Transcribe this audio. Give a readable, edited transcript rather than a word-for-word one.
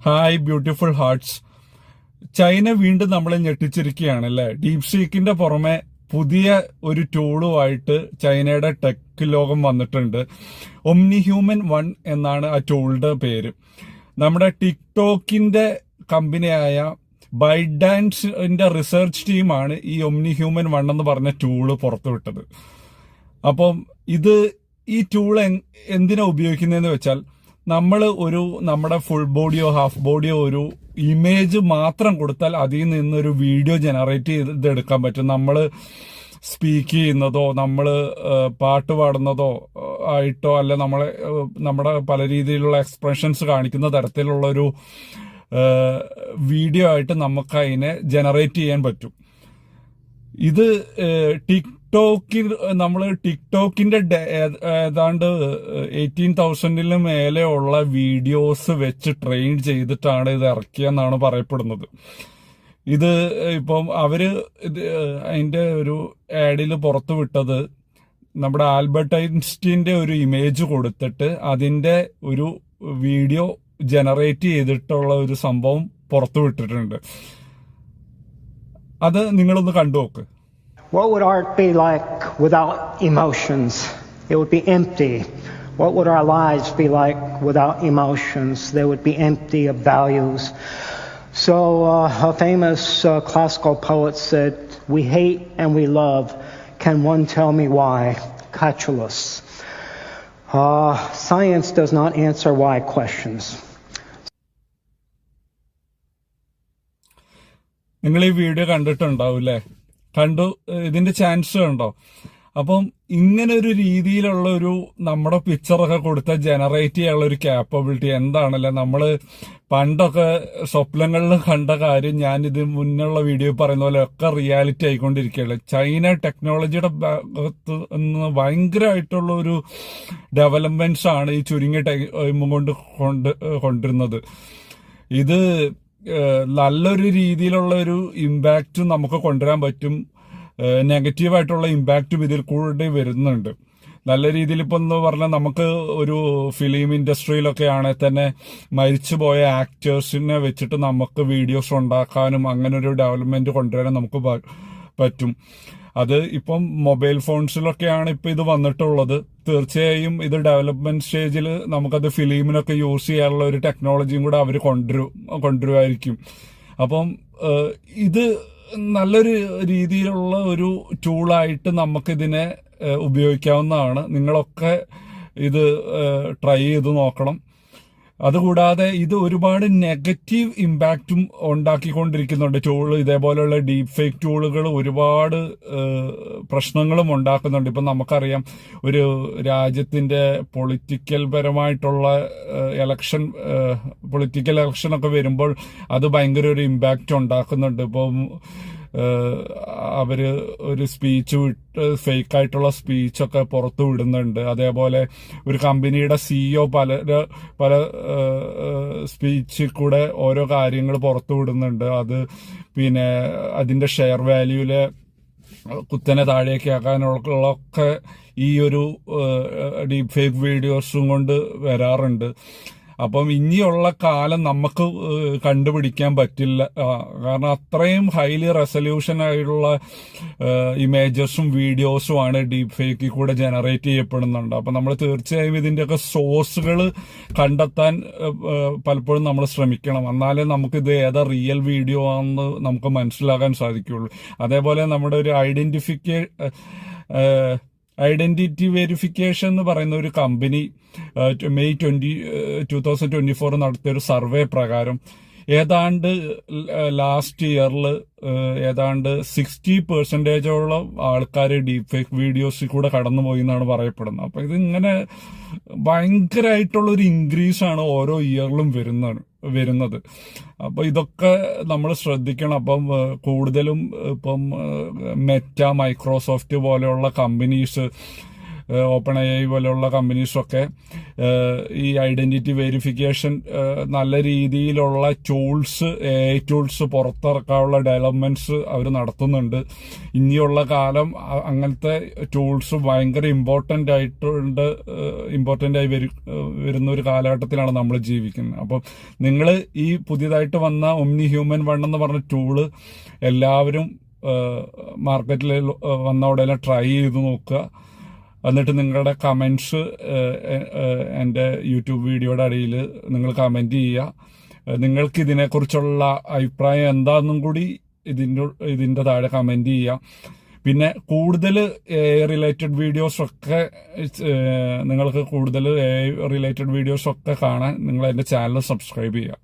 Hi beautiful hearts. China വീണ്ടും നമ്മളെ ഞെട്ടിച്ചിരിക്കുകയാണ് അല്ലേ. ഡീപ് സീക്കിന്റെ പുറമെ പുതിയ ഒരു ടൂളുമായിട്ട് ചൈനയുടെ ടെക് ലോകം വന്നിട്ടുണ്ട്. ഒമ്നി ഹ്യൂമൻ 1 എന്നാണ് ആ ടൂളിന്റെ പേര്. നമ്മുടെ ടിക്ടോക്കിന്റെ കമ്പനിയായ ബൈഡാൻസിന്റെ റിസർച്ച് ടീമാണ് ഈ ഒമ്നി ഹ്യൂമൻ 1 എന്ന് പറഞ്ഞ ടൂള് പുറത്തുവിട്ടത്. അപ്പം ഈ ടൂൾ എന്തിനാ ഉപയോഗിക്കുന്നതെന്ന് വെച്ചാൽ, നമ്മൾ നമ്മുടെ ഫുൾ ബോഡിയോ ഹാഫ് ബോഡിയോ ഒരു ഇമേജ് മാത്രം കൊടുത്താൽ അതിൽ നിന്നൊരു വീഡിയോ ജനറേറ്റ് ചെയ്തെടുക്കാൻ പറ്റും. നമ്മൾ സ്പീക്ക് ചെയ്യുന്നതോ നമ്മൾ പാട്ട് പാടുന്നതോ ആയിട്ടോ അല്ല നമ്മുടെ പല രീതിയിലുള്ള എക്സ്പ്രഷൻസ് കാണിക്കുന്ന തരത്തിലുള്ള ഒരു വീഡിയോ ആയിട്ട് നമുക്ക് അതിനെ ജനറേറ്റ് ചെയ്യാൻ പറ്റും. ഇത് ടിക്ടോക്കിന്റെ ഏതാണ്ട് 18,000 മേലെ ഉള്ള വീഡിയോസ് വെച്ച് ട്രെയിൻ ചെയ്തിട്ടാണ് ഇത് ഇറക്കിയെന്നാണ് പറയപ്പെടുന്നത്. ഇത് ഇപ്പം അതിന്റെ ഒരു ആഡിൽ പുറത്തു വിട്ടത് നമ്മുടെ ആൽബർട്ട് ഐൻസ്റ്റീന്റെ ഒരു ഇമേജ് കൊടുത്തിട്ട് അതിന്റെ ഒരു വീഡിയോ ജനറേറ്റ് ചെയ്തിട്ടുള്ള ഒരു സംഭവം പുറത്തു വിട്ടിട്ടുണ്ട്. അത് നിങ്ങളൊന്ന് കണ്ടു നോക്ക്. What would art be like without emotions? It would be empty. What would our lives be like without emotions? They would be empty of values. So a famous classical poet said, "We hate and we love. Can one tell me why?" Catullus. Science does not answer why questions. നിങ്ങൾ ഈ video കണ്ടിട്ടുണ്ടാവൂല്ലേ? ഇതിന്റെ chance ഉണ്ടോ? അപ്പം ഇങ്ങനെ ഒരു രീതിയിലുള്ള ഒരു നമ്മുടെ പിക്ചറൊക്കെ കൊടുത്ത ജനറേറ്റ് ചെയ്യാനുള്ള ഒരു ക്യാപ്പബിലിറ്റി എന്താണല്ലേ. നമ്മള് പണ്ടൊക്കെ സ്വപ്നങ്ങളിൽ കണ്ട കാര്യം ഞാനിത് മുന്നുള്ള വീഡിയോ പറയുന്ന പോലെ ഒക്കെ റിയാലിറ്റി ആയിക്കൊണ്ടിരിക്കുകയല്ലേ. ചൈന ടെക്നോളജിയുടെ ഭാഗത്ത് നിന്ന് ഭയങ്കരമായിട്ടുള്ള ഒരു ഡെവലപ്മെന്റ്സ് ആണ് ഈ ചുരുങ്ങിയ ടൈം കൊണ്ട് കൊണ്ടിരുന്നത്. ഇത് നല്ലൊരു രീതിയിലുള്ള ഒരു ഇമ്പാക്റ്റ് നമുക്ക് കൊണ്ടുവരാൻ പറ്റും. നെഗറ്റീവായിട്ടുള്ള ഇമ്പാക്റ്റും ഇതിൽ കൂടെ വരുന്നുണ്ട്. നല്ല രീതിയിൽ ഇപ്പൊ എന്ന് പറഞ്ഞാൽ നമുക്ക് ഒരു ഫിലിം ഇൻഡസ്ട്രിയിലൊക്കെ ആണെങ്കിൽ തന്നെ മരിച്ചുപോയ ആക്ടേഴ്സിനെ വെച്ചിട്ട് നമുക്ക് വീഡിയോസ് ഉണ്ടാക്കാനും അങ്ങനെ ഒരു ഡെവലപ്മെന്റ് കൊണ്ടുവരാനും നമുക്ക് പറ്റും. അത് ഇപ്പം മൊബൈൽ ഫോൺസിലൊക്കെയാണ് ഇപ്പൊ ഇത് വന്നിട്ടുള്ളത്. തീർച്ചയായും ഇത് ഡെവലപ്മെന്റ് സ്റ്റേജിൽ നമുക്കത് ഫിലിമിനൊക്കെ യൂസ് ചെയ്യാനുള്ള ഒരു ടെക്നോളജിയും കൂടെ അവർ കൊണ്ടുവരുമായിരിക്കും. അപ്പം ഇത് നല്ലൊരു രീതിയിലുള്ള ഒരു ടൂളായിട്ട് നമുക്കിതിനെ ഉപയോഗിക്കാവുന്നതാണ്. നിങ്ങളൊക്കെ ഇത് ട്രൈ ചെയ്ത് നോക്കണം. അതുകൂടാതെ ഇത് ഒരുപാട് നെഗറ്റീവ് ഇമ്പാക്റ്റും ഉണ്ടാക്കിക്കൊണ്ടിരിക്കുന്നുണ്ട്. ഇതേപോലെയുള്ള ഡീപ് ഫേക്ക് ടൂളുകൾ ഒരുപാട് പ്രശ്നങ്ങളും ഉണ്ടാക്കുന്നുണ്ട്. ഇപ്പം നമുക്കറിയാം, ഒരു രാജ്യത്തിന്റെ പൊളിറ്റിക്കൽ പരമായിട്ടുള്ള പൊളിറ്റിക്കൽ ഇലക്ഷനൊക്കെ വരുമ്പോൾ അത് ഭയങ്കര ഒരു ഇമ്പാക്റ്റ് ഉണ്ടാക്കുന്നുണ്ട്. ഇപ്പം അവര് ഒരു സ്പീച്ച് ഫേക്ക് ആയിട്ടുള്ള സ്പീച്ചൊക്കെ പുറത്തു വിടുന്നുണ്ട്. അതേപോലെ ഒരു കമ്പനിയുടെ CEO പല സ്പീച്ചിൽ കൂടെ ഓരോ കാര്യങ്ങൾ പുറത്തു വിടുന്നുണ്ട്. അത് പിന്നെ അതിന്റെ ഷെയർ വാല്യൂല് കുത്തനെ താഴേക്ക് ആക്കാനുള്ളൊക്കെ ഈ ഒരു ഡീപ് ഫേക്ക് വീഡിയോസും കൊണ്ട് വരാറുണ്ട്. അപ്പം ഇനിയുള്ള കാലം നമുക്ക് കണ്ടുപിടിക്കാൻ പറ്റില്ല. കാരണം അത്രയും ഹൈലി റെസൊല്യൂഷൻ ആയിട്ടുള്ള ഇമേജസും വീഡിയോസും ആണ് ഡീപ് ഫേക്കിൽ കൂടെ ജനറേറ്റ് ചെയ്യപ്പെടുന്നുണ്ട്. അപ്പം നമ്മൾ തീർച്ചയായും ഇതിന്റെയൊക്കെ സോഴ്സുകൾ കണ്ടെത്താൻ പലപ്പോഴും നമ്മൾ ശ്രമിക്കണം. എന്നാലേ നമുക്കിത് ഏതാ റിയൽ വീഡിയോ ആണെന്ന് നമുക്ക് മനസ്സിലാക്കാൻ സാധിക്കുകയുള്ളൂ. അതേപോലെ നമ്മുടെ ഒരു ഐഡന്റിറ്റി വെരിഫിക്കേഷൻ എന്ന് പറയുന്ന ഒരു കമ്പനി May 2024 നടത്തിയ ഒരു സർവേ പ്രകാരം ഏതാണ്ട് ലാസ്റ്റ് ഇയറിൽ ഏതാണ്ട് 60% ആൾക്കാർ ഡീപ് ഫേക്ക് വീഡിയോസിൽ കൂടെ കടന്നുപോയി എന്നാണ് പറയപ്പെടുന്നത്. അപ്പൊ ഇതിങ്ങനെ ഭയങ്കരമായിട്ടുള്ള ഒരു ഇൻക്രീസ് ആണ് ഓരോ ഇയറിലും വരുന്നത്. അപ്പൊ ഇതൊക്കെ നമ്മൾ ശ്രദ്ധിക്കണം. അപ്പം കൂടുതലും ഇപ്പം മെറ്റ, മൈക്രോസോഫ്റ്റ് പോലെയുള്ള കമ്പനീസ് ഓപ്പൺ AI പോലെയുള്ള കമ്പനീസൊക്കെ ഈ ഐഡന്റിറ്റി വെരിഫിക്കേഷൻ നല്ല രീതിയിലുള്ള ടൂൾസ് AI ടൂൾസ് പുറത്തിറക്കാനുള്ള ഡെവലപ്മെന്റ്സ് അവർ നടത്തുന്നുണ്ട്. ഇനിയുള്ള കാലം അങ്ങനത്തെ ടൂൾസ് ഭയങ്കര ഇമ്പോർട്ടന്റ് ആയി വരുന്ന ഒരു കാലഘട്ടത്തിലാണ് നമ്മൾ ജീവിക്കുന്നത്. അപ്പം നിങ്ങൾ ഈ പുതിയതായിട്ട് വന്ന ഒമ്നി ഹ്യൂമൻ 1 എന്ന് പറഞ്ഞ ടൂള് എല്ലാവരും മാർക്കറ്റിൽ വന്ന ഉടനെ ട്രൈ ചെയ്ത് നോക്കുക. എന്നിട്ട് നിങ്ങളുടെ കമൻസ് എൻ്റെ യൂട്യൂബ് വീഡിയോയുടെ അടിയിൽ നിങ്ങൾ കമൻറ്റ് ചെയ്യുക. നിങ്ങൾക്ക് ഇതിനെക്കുറിച്ചുള്ള അഭിപ്രായം എന്താണെന്നും കൂടി ഇതിൻ്റെ താഴെ കമൻറ്റ് ചെയ്യുക. പിന്നെ കൂടുതൽ AI റിലേറ്റഡ് വീഡിയോസൊക്കെ നിങ്ങൾക്ക് കൂടുതൽ AI റിലേറ്റഡ് വീഡിയോസൊക്കെ കാണാൻ നിങ്ങൾ എൻ്റെ ചാനൽ സബ്സ്ക്രൈബ് ചെയ്യുക.